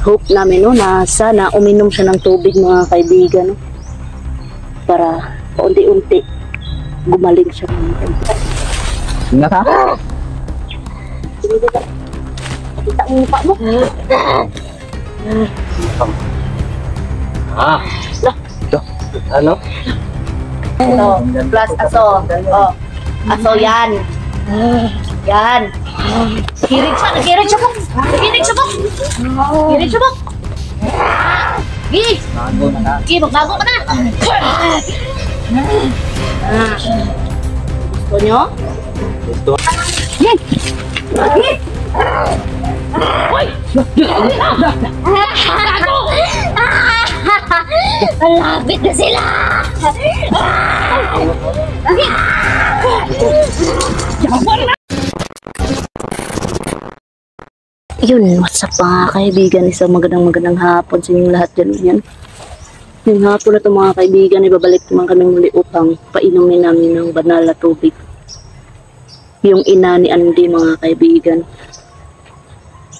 hope namin no, na sana uminom siya ng tubig mga kaibigan no, para paunti-unti gumaling siya mga kaibigan. Ingat ha? Sige, diba? Kita ang mukha mo. Ah, ito. Ano? Ito, plus aso. Oh, aso yan. Yan. Kirig siya, nagirig siya po. Nagirig siya po. Nagirig siya po. Gigi. Nago na na. Gigi, magbago ka na. Gusto nyo? Gusto. Yan. Gigi. Hoy! Malapit na sila! Yun, what's up mga kaibigan? Isang magandang hapon sa inyong lahat dyan. Yan. Yung hapon na ito mga kaibigan, ibabalik naman kami muli upang painumin namin ng banal na tubig. Yung ina ni Andy mga kaibigan.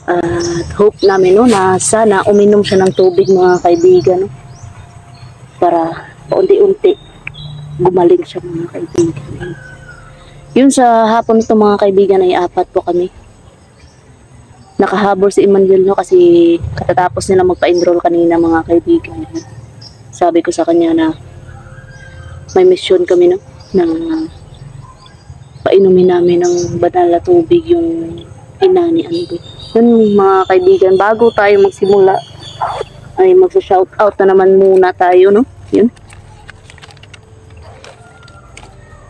At hope namin no, na sana uminom siya ng tubig mga kaibigan no, para paunti-unti gumaling siya mga kaibigan. Yun sa hapon ito mga kaibigan ay 4 po kami. Nakahabol si Emmanuel no, kasi katatapos nila magpa-enroll kanina mga kaibigan. Sabi ko sa kanya na may mission kami no, na painumin namin ng banal na tubig yung ina ni Andy. Yun mga kaibigan, bago tayo magsimula ay magsa-shoutout na naman muna tayo no. Yun.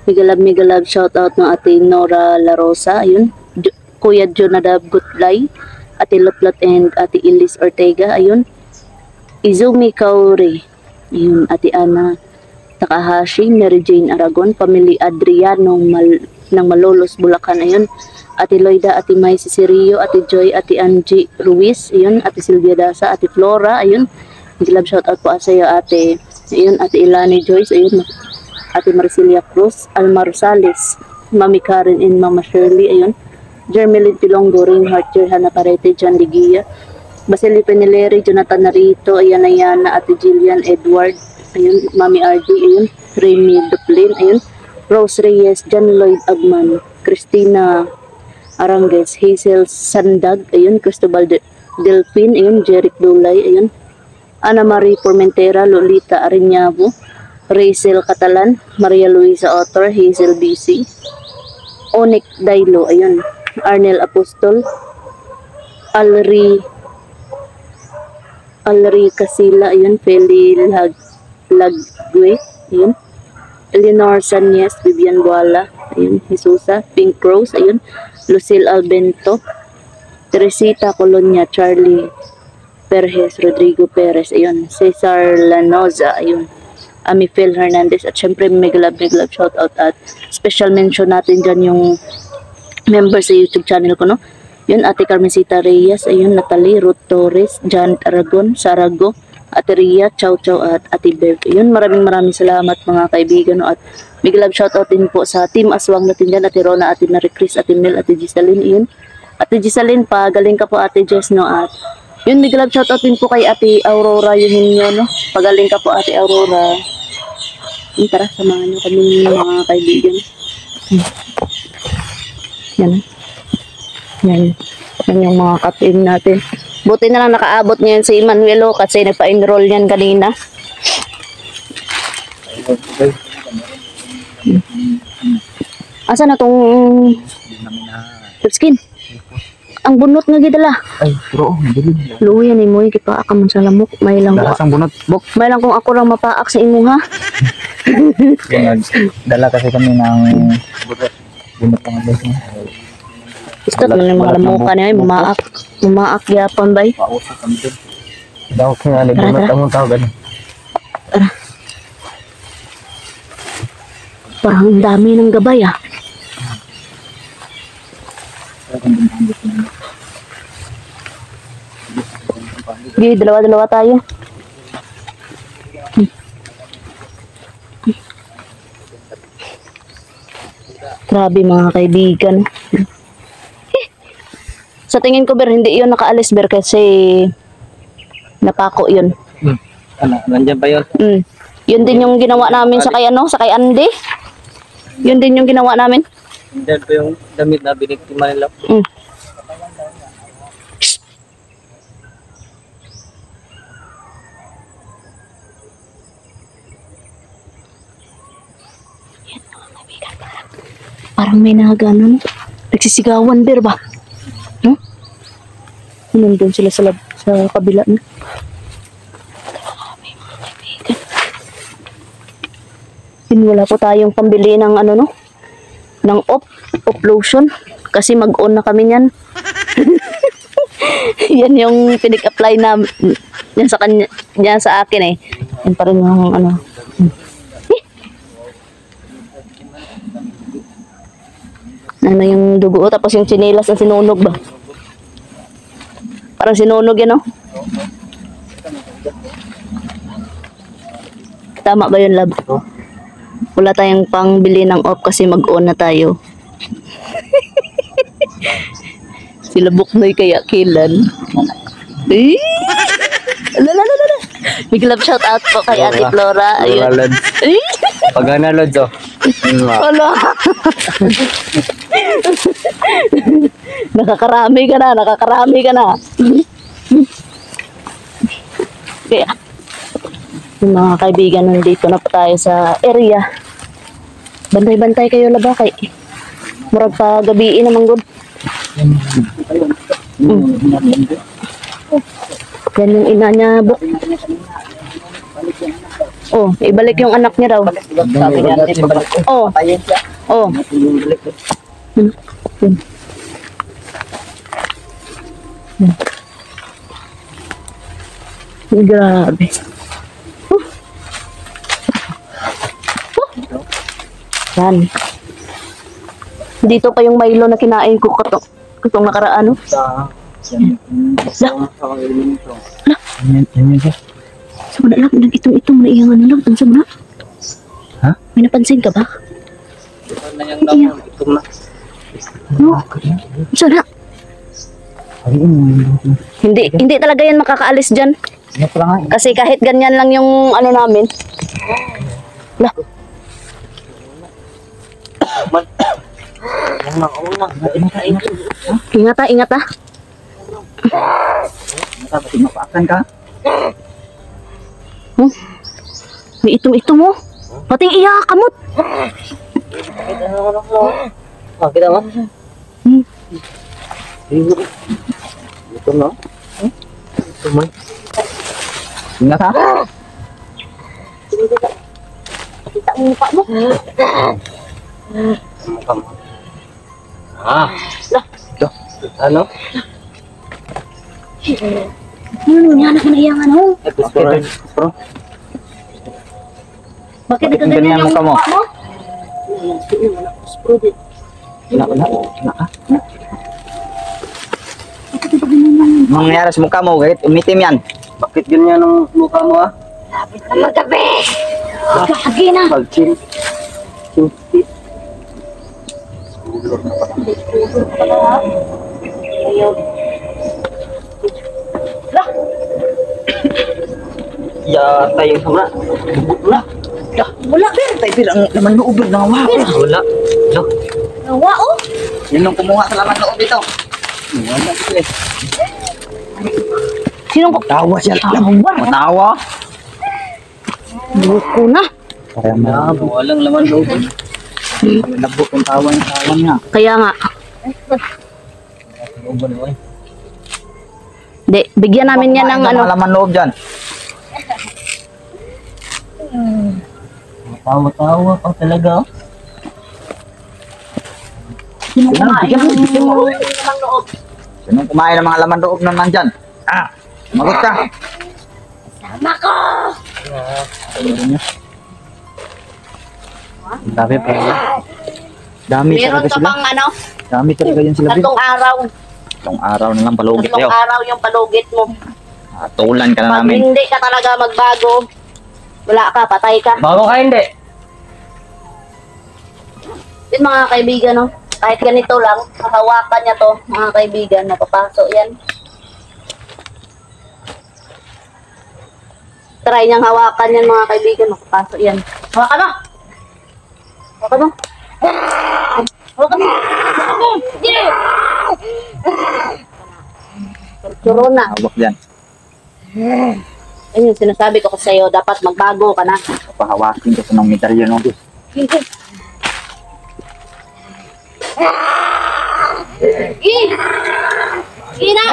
Migalab shoutout ng Ate Nora La Rosa, ayun. Kuya Jonadab Gutlay, Ate Lotlot and Ate Ilis Ortega, ayun. Izumi Kauri, ayun. Ate Ana Takahashi, Mary Jane Aragon, Pamilya Adriano ng Malolos, Bulacan, ayun. Ate Loida, Ate May Cicirio, Ate Joy, Ate Angie Ruiz, ayun. Ate Silvia Dasa, Ate Flora, ayun. Migalab shoutout po sa iyo ate, ayun. Ate Ilani Joyce, ayun. Ate Marcilia Cruz, Alma Rosales, Mami Karen and Mama Shirley, ayun. Jermelyn Pilongo, Reinhardt, Jerhana Parete, John Ligia, Basilio Penileri, Jonathan Narito, ayan, Ate Jillian Edward, ayun. Mami RD, ayun. Remy Duplin, ayun. Rose Reyes, John Lloyd Agman, Christina Arangues, Hazel Sandag, ayun. Cristobal Delphin, ayun. Jeric Dulay, ayun. Ana Marie Formentera, Lolita Ariñavo, Rachel Catalan, Maria Luisa Otor, Hazel BC, Onik Dailo, ayun. Arnel Apostol, Alri Casila, ayun. Feli Lagwe, ayun. Eleanor Sanyes, Vivian Buala, ayun. Jesusa, Pink Rose, ayun. Lucille Albento, Teresita Colonia, Charlie Perez, Rodrigo Perez, ayun. Cesar Lanoza, ayun. Amifel Hernandez, at syempre migalab shoutout at special mention natin dyan yung member sa YouTube channel ko no. Yun, Ate Carmencita Reyes, ayun. Natalie Ruth Torres, Janet Aragon, Sarago, Ate Ria, Chow at Ate Bev. Yun, maraming salamat mga kaibigan no, at migalab shoutout din po sa team Aswang natin dyan, Ate Rona, Ate Marie Chris, Ate Mel, Ate Gisaline, yun. Ate Gisaline, pagaling ka po Ate Jess no, at yun, migalab shoutout din po kay Ate Aurora Eugenio no, pagaling ka po Ate Aurora. Yun, tara, samahan nyo kami mga kaibigan. Yan. Yan yung mga kapim natin. Buti na lang nakaabot ngayon si Emmanuel kasi nagpa-enroll yan kanina. Asa na tong skin? Ang bunot nga gidala. Ay, bro, mabilin. Luya ni mo, ikipaak man sa lamok. May lang Dala sang bunot, bok. May lang kung ako lang mapaak sa imo ha. Dala kasi kami ng bunot ng abos mo. Gusto naman yung mga lamukan niya, mamaak yapon ba? Pausap kami dun. Daw kaya bunot ang tao ganun. Parang ang dami ng gabay ah. Gigi, dalawa tayo. Grabe mga kaibigan. Sa tingin ko, Ber, hindi yun nakaalis, Ber, kasi Napako yun. Ano, nandiyan ba yun? Yun din yung ginawa namin sa kay ano, sa kay Andy. Yun din yung ginawa namin. Nandiyan pa yung damit na biniktima nila. Parang may nagano, nagsisigawan bir ba? No? Nandun sila sa kabila na. Wala po tayong pambili ng ano no, ng op lotion kasi mag-on na kami niyan. Yan yung pinik-apply na yan sa kanya, yan sa akin eh. Yan pa rin yung ano. Ano yung dugo tapos yung tsinelas ang sinunog ba? Parang sinunog yan, no? Tama ba yun, lab? Wala tayong pangbili ng off kasi mag-on na tayo. Sila Buknoy kaya kilan. Eh! Lalalala. Big love shout out po kay Ate Flora. Ayun. Eh! Pag Lods, oh. Wala. Nakakarami ka na. Kaya, yung mga kaibigan, nandito na po tayo sa area. Bantay-bantay kayo labakay. Murag pa gabiin naman good. Yan yung ina niya, Buk. Oh, ibalik yung anak niya daw. Sabi niya, Oh. Oh. Grabe. Yan. Dito pa yung Milo na kinain ko katong nakaraan, no? Sa na lang, itong na iyang ano lang, tansa mo na. Ha? May napansin ka ba? No? Tansa na. Hindi talaga yan makakaalis dyan. Kasi kahit ganyan lang yung ano namin. Lah. Ingat ah. Mapaakan ka? May itom-itom mo. Pating iya kamot. Kita mo? Ito no? Ito mo? Ingat ha? Kita mo mukha mo. Mukha mo. Ito. Ano? Ano niya anak mo na iyang ano? Bro. Bakit nagkaganyan yung mukha mo? Mangyari sa mukha mo, kahit umitim yan. Bakit ganyan ang mukha mo ah? Lapit na magabi! Kagi na! Pag-chill. Ya, tayo sama. Wala. Wala, Bir! Tayo bilang laman loob ng awa. Wala. Loh. Nawa, oh! Yun ang kumuha sa laman loob dito. Wala dito eh. Sinong ko? Tawa siya. Matawa. Buko na. Parang walang laman loob. Nabok ang tawa niya. Kaya nga. Di, bigyan namin yan ng ano. Laman loob dyan. Tawa-tawa pa talaga. Sino kumain Bigyan mo, ng bigyan mo. ng loob? Sinong kumain ng mga laman loob na nandyan? Magot ka. Sama ko! Dami pa. Dami Meron talaga ka sila. bang ano? Dami talaga yan sila. Tatlong araw. Tatlong araw na lang palugit Tatlong kayo. araw yung palugit mo. Tulan ka na Pag namin. hindi ka talaga magbago, wala ka, patay ka. Bago ka hindi. Yun mga kaibigan, no? Kahit ganito lang, hahawakan niya to, mga kaibigan, napapaso yan. try niyang hawakan yan mga kaibigan. Makapasok yan. Hawakan mo! Hawakan mo! Hawakan mo! Hawakan mo! Yeah! Torturo na. Hawak dyan. Ayun yung sinasabi ko sa'yo, dapat magbago ka na. Pahawakin ko sa ng medalyon no. Sige. Sige! Sige na!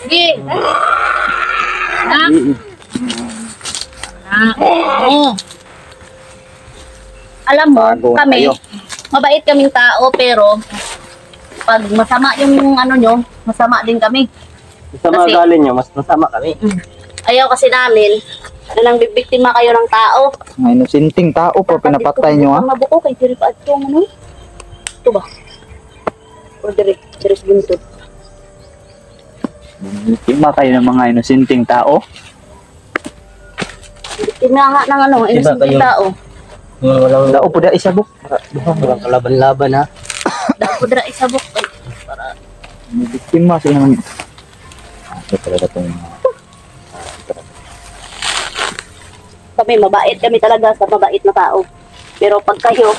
Sige! Na! Oo. Alam mo, Bago kami, tayo. mabait kaming tao, pero pag masama yung ano nyo, masama din kami. Sa Kasi- mga galing nyo, mas masama kami. Ayaw kasi namin na nang bibiktima kayo ng tao. Mga inusinting tao po, pinapatay nyo ha. Ang mabuko kay Sirip at yung ano? Ito ba? O direct, Sirip Buntod. Biktima kayo ng mga inusinting tao. Biktima nga ng ano, Diba innocent kayo? tao. Walang dao po da isa buk. Walang kalaban-laban ha. Dapo dira isabok. Ay, para May biktima sila ng... Ito talaga itong... kami, mabait kami talaga sa mabait na tao. Pero pag kayo,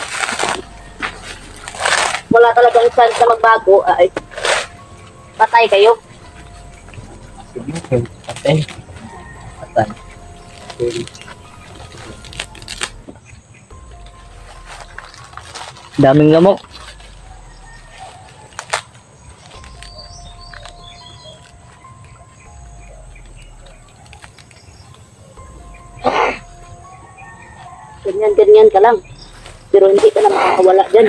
wala talagang chance na magbago, ay, patay kayo. Patay. Patay. Daming lamok. Ganyan ka lang. Pero hindi ka na makakawala dyan.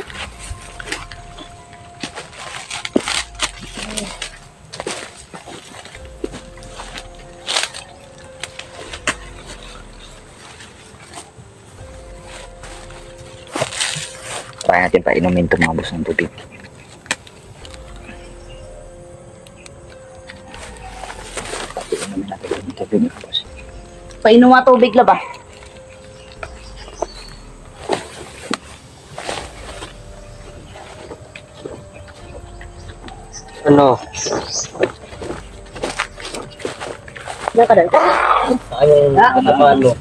Kaya natin pa inumin itong mga bus ng tubig. Inumin natin yung tubig mga bus. Painom nga tubig la ba? Ano? Diyan ka dahil. Anong kasamaan mo?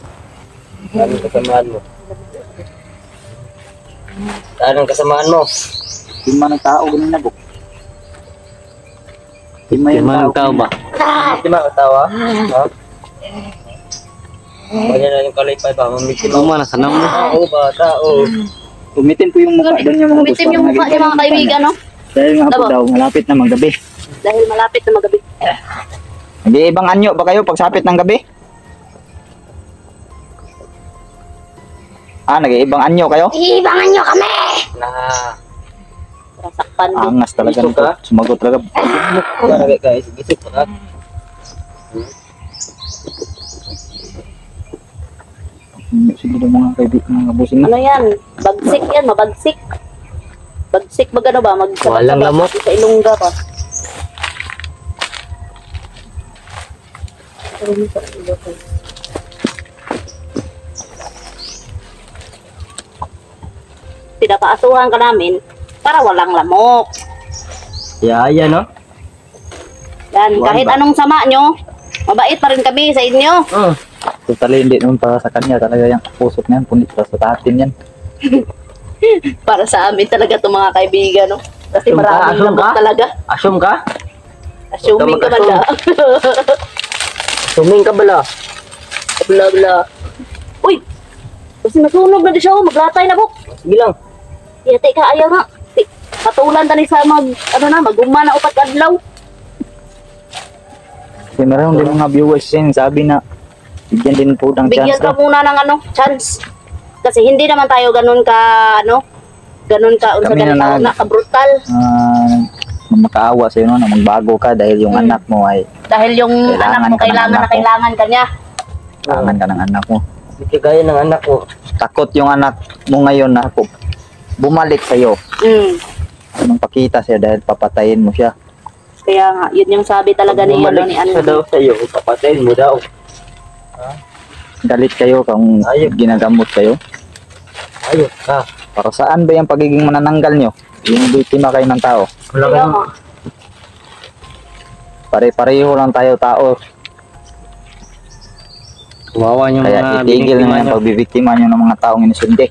Anong kasamaan mo? Anong kasamaan mo? Tima ng tao, ganun na buk. Tima ng tao ba? Tima ng tao ha? Ha? Kanya na yung kalipay ba? Mamitin mo. Mana, kanam mo. Oo ba, tao. Umitin po yung mukha doon yung mga Umitim yung mukha niya mga kaibigan, no? Dahil nga po Diba? daw, malapit na maggabi. Dahil malapit na magabi. Nag-iibang anyo ba kayo pagsapit ng gabi? Nag-iibang anyo kayo? Iibangan nyo kami! Na Rasakpan din. angas talaga nito. Sumagot talaga. Talaga guys, gisip ka. Sige daw mga kaibigan, mga busin na. Ano yan? Bagsik yan, mabagsik. Bagsik mag ano ba? Walang lamok. Sa ilongga pa. Pinapaasuhan ka namin para walang lamok. Yeah, no? Yan, Wala kahit ba? anong sama nyo, mabait pa rin kami sa inyo. Totally hindi naman para sa kanya. Talaga yung pusot niyan, punit para sa atin yan. Para sa amin talaga itong mga kaibigan, no? Kasi Assume ka? maraming Assume lamok ka? talaga. Assume ka? Assuming ka man Mag-assume. lang. Assuming ka bala? Bla bla. Uy! Kasi nasunog na di siya, oh. Maglatay na, buk. Sige lang. Yate ka, ayaw na. Patulan tani sa maguma na upat adlaw. Kasi meron din mga viewers yan. Sabi na, bigyan din po ng Bigyan chance ka daw. muna ng chance. Kasi hindi naman tayo ganun ka, ganun ka, unsa Kami na ganun na, ka-brutal. Makaawa sa'yo no, na magbago ka dahil yung anak mo ay Dahil yung Kailangan anak mo, ka ng kailangan anak na mo. kailangan ka niya. kailangan ka ng anak mo. Hindi gaya ng anak ko. Takot yung anak mo ngayon na bumalik sa'yo. Anong pakita siya dahil papatayin mo siya. Kaya nga, yun yung sabi talaga ni, Bumalik ni siya daw sa'yo, papatayin mo daw. Galit kayo kung Ayun. ginagamot kayo. Ayos ka. Para saan ba yung pagiging manananggal nyo? Yung biktima kayo ng tao. Wala Kaya kang nga, Pare-pareho lang tayo tao. Kawawa yung Kaya mga itigil biniktima na yung nyo. pagbibiktima nyo ng mga taong inusundi.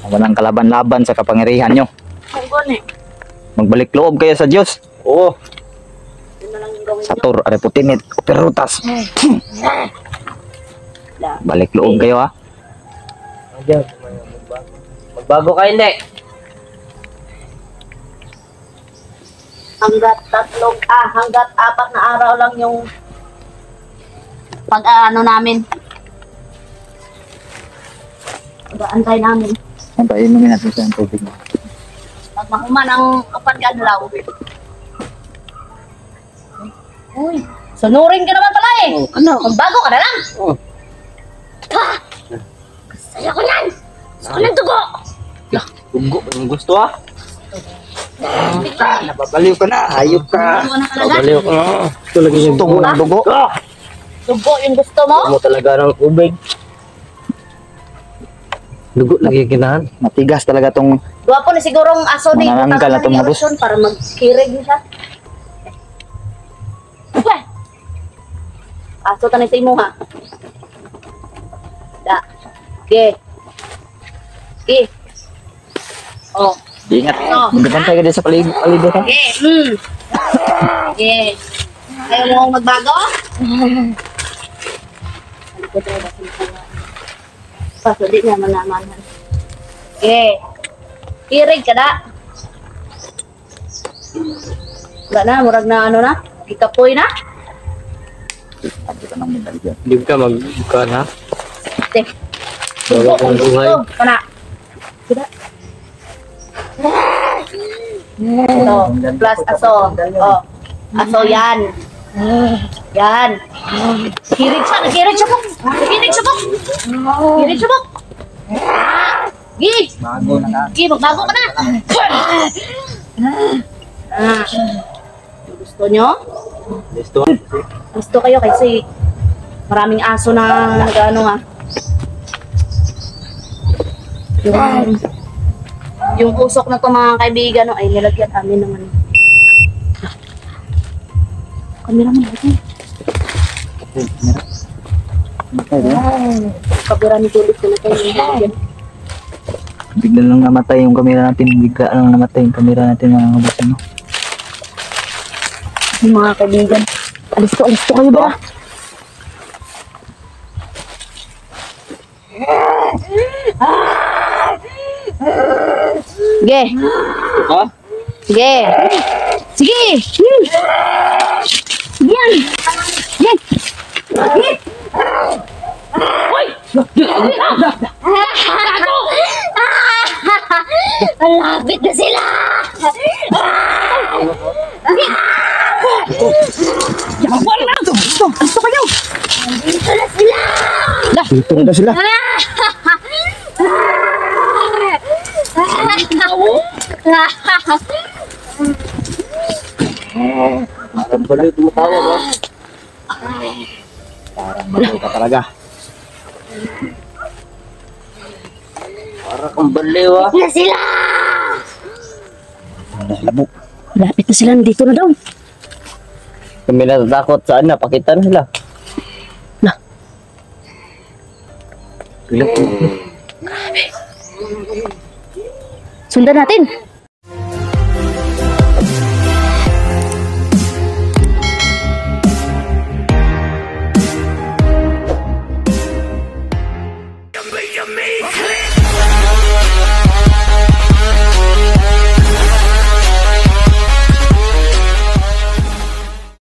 Walang kalaban-laban sa kapangyarihan nyo. Kung gano'n Magbalik loob kayo sa Diyos. Oo. yun na lang yung gawin nyo. Sator, areputinit, operutas. Balik loob kayo ha. Ayan, magbago ka hindi. Hanggat 4 na araw lang yung pag-ano namin. Pag-aantay namin. Antayin mo natin sa tubig mo. Pag mahuman ang pag-adlaw. Uy, sunurin ka naman pala eh. Ano? Magbago ka na lang. Oh. Saya ko yan. Gusto ko ng dugo. Dugo, ang gusto ah. Napapaliw ka na, hayop ka. Dugo na talaga. Napapaliw ka na. Ito lagi yung Gusto mo ng dugo? Dugo yung gusto mo. Gusto mo talaga ng ubig. Dugo lagi kinahan. Matigas talaga tong Gwapo ni sigurong aso ni. Manananggal na Butang itong ng hapos. irasyon para magkirig niya siya. Weh! Aso tanay sa imo ha. Da. Ge. Ge. Oh. ingat. Oh. Magkantay ka din sa paligid ha. Ge. Ge. Ayaw mo magbago? Paso di niya manamanan. Ge. Kirig ka na. Wala na, murag na ano na. Kikapoy na. Hindi ka nang medalya. Hindi ka magbuka na. Te. Bago kong buhay. Kana. Kita. Ito, plus aso. Oh. Aso yan. Yan. Kirig siya. Nakirig siya po. Nakirig siya po. Kirig siya po. Gi. Bago na ka. Gi, magbago ka na. Ah. Gusto nyo? Gusto. Gusto kayo kasi maraming aso na nag-ano nga. Yung usok na to mga kaibigan no, ay nilagyan namin naman. Kamera mo natin. Kamera ni Juliet na tayo nilagyan. Bigla lang namatay yung kamera natin. Bigla lang namatay yung kamera natin mga kabusin mo. Yung mga kaibigan. Alis to kayo ba? Sige. Ha? Sige. Sige. Yan. Yan. Yan. Hoy! Malapit na sila! Wala na! Gusto kayo! Nandito na sila! Dito na sila. Parang baliw tumatawa ba? Parang baliw ka talaga. Parang kang baliw ah. Na sila! Labo. Malapit na sila, nandito na daw. Kami natatakot saan na, pakitan sila. Na. Bilang Sundan natin.